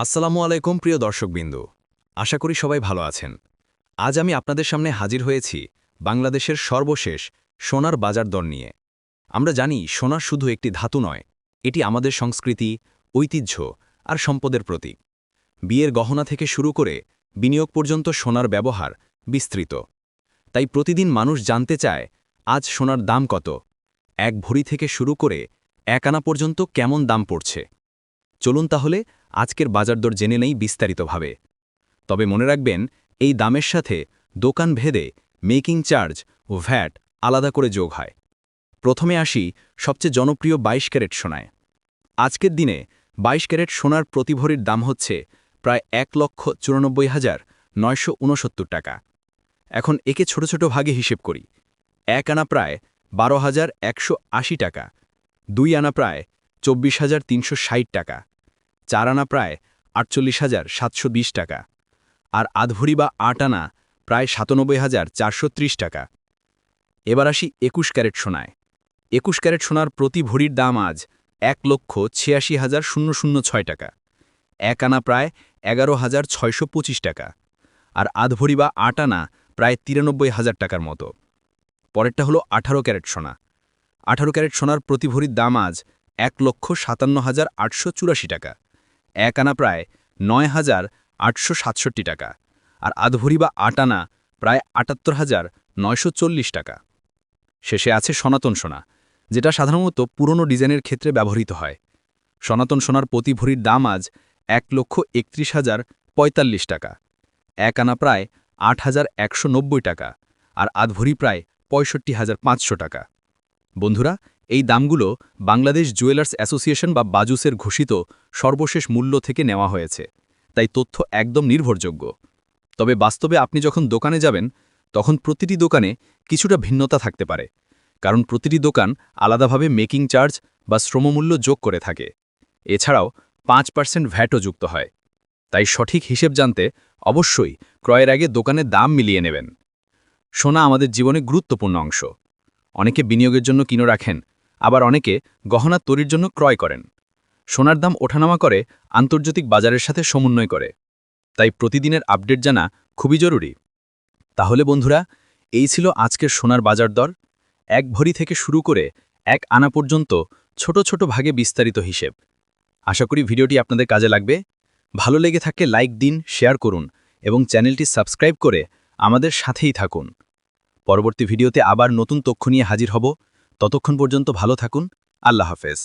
আসসালামু আলাইকুম প্রিয় দর্শকবিন্দু, আশা করি সবাই ভালো আছেন। আজ আমি আপনাদের সামনে হাজির হয়েছি বাংলাদেশের সর্বশেষ সোনার বাজার দর নিয়ে। আমরা জানি সোনা শুধু একটি ধাতু নয়, এটি আমাদের সংস্কৃতি, ঐতিহ্য আর সম্পদের প্রতীক। বিয়ের গহনা থেকে শুরু করে বিনিয়োগ পর্যন্ত সোনার ব্যবহার বিস্তৃত। তাই প্রতিদিন মানুষ জানতে চায় আজ সোনার দাম কত, এক ভরি থেকে শুরু করে এক আনা পর্যন্ত কেমন দাম পড়ছে। চলুন তাহলে আজকের বাজার দর জেনে নেই বিস্তারিতভাবে। তবে মনে রাখবেন, এই দামের সাথে দোকান ভেদে মেকিং চার্জ ও ভ্যাট আলাদা করে যোগ হয়। প্রথমে আসি সবচেয়ে জনপ্রিয় ২২ ক্যারেট সোনায়। আজকের দিনে ২২ ক্যারেট সোনার প্রতি ভরির দাম হচ্ছে প্রায় ১,৯৪,৯৬৯ টাকা। এখন একে ছোট ছোট ভাগে হিসেব করি। এক আনা প্রায় ১২,১৮০ টাকা, ২ আনা প্রায় ২৪,৩৬০ টাকা, ৪ আনা প্রায় ৪৮,৭২০ টাকা, আর আধভরি বা ৮ আনা প্রায় ৯৭,৪৩০ টাকা। এবার আসি ২১ ক্যারেট সোনায়। ২১ ক্যারেট সোনার প্রতি ভরির দাম আজ ১,৮৬,০০৬ টাকা, এক আনা প্রায় ১১,৬২৫ টাকা, আর আধভরি বা ৮ আনা প্রায় ৯৩,০০০ টাকার মতো। পরেরটা হলো ১৮ ক্যারেট সোনা। ১৮ ক্যারেট সোনার প্রতি ভরির দাম আজ ১,৫৭,৮৮৪ টাকা, এক আনা প্রায় ৯,৮৬৭ টাকা, আর আধভরি বা ৮ আনা প্রায় ৭৮,৯৪০ টাকা। শেষে আছে সনাতন সোনা, যেটা সাধারণত পুরনো ডিজাইনের ক্ষেত্রে ব্যবহৃত হয়। সনাতন সোনার প্রতি ভরির দাম আজ ১,৩১,০৪৫ টাকা, এক আনা প্রায় ৮,১৯০ টাকা, আর আধভরি প্রায় ৬৫,৫০০ টাকা। বন্ধুরা, এই দামগুলো বাংলাদেশ জুয়েলার্স অ্যাসোসিয়েশন বা বাজুসের ঘোষিত সর্বশেষ মূল্য থেকে নেওয়া হয়েছে, তাই তথ্য একদম নির্ভরযোগ্য। তবে বাস্তবে আপনি যখন দোকানে যাবেন, তখন প্রতিটি দোকানে কিছুটা ভিন্নতা থাকতে পারে, কারণ প্রতিটি দোকান আলাদাভাবে মেকিং চার্জ বা শ্রমমূল্য যোগ করে থাকে। এছাড়াও ৫% ভ্যাটও যুক্ত হয়। তাই সঠিক হিসেব জানতে অবশ্যই ক্রয়ের আগে দোকানে দাম মিলিয়ে নেবেন। সোনা আমাদের জীবনে গুরুত্বপূর্ণ অংশ। অনেকে বিনিয়োগের জন্য কিনে রাখেন, আবার অনেকে গহনা তৈরির জন্য ক্রয় করেন। সোনার দাম ওঠানামা করে আন্তর্জাতিক বাজারের সাথে সমন্বয় করে, তাই প্রতিদিনের আপডেট জানা খুবই জরুরি। তাহলে বন্ধুরা, এই ছিল আজকের সোনার বাজার দর। এক ভরি থেকে শুরু করে এক আনা পর্যন্ত ছোট ছোট ভাগে বিস্তারিত হিসেব। আশা করি ভিডিওটি আপনাদের কাজে লাগবে। ভালো লেগে থাকলে লাইক দিন, শেয়ার করুন এবং চ্যানেলটি সাবস্ক্রাইব করে আমাদের সাথেই থাকুন। পরবর্তী ভিডিওতে আবার নতুন তথ্য নিয়ে হাজির হব। ততক্ষণ পর্যন্ত ভালো থাকুন। আল্লাহ হাফেজ।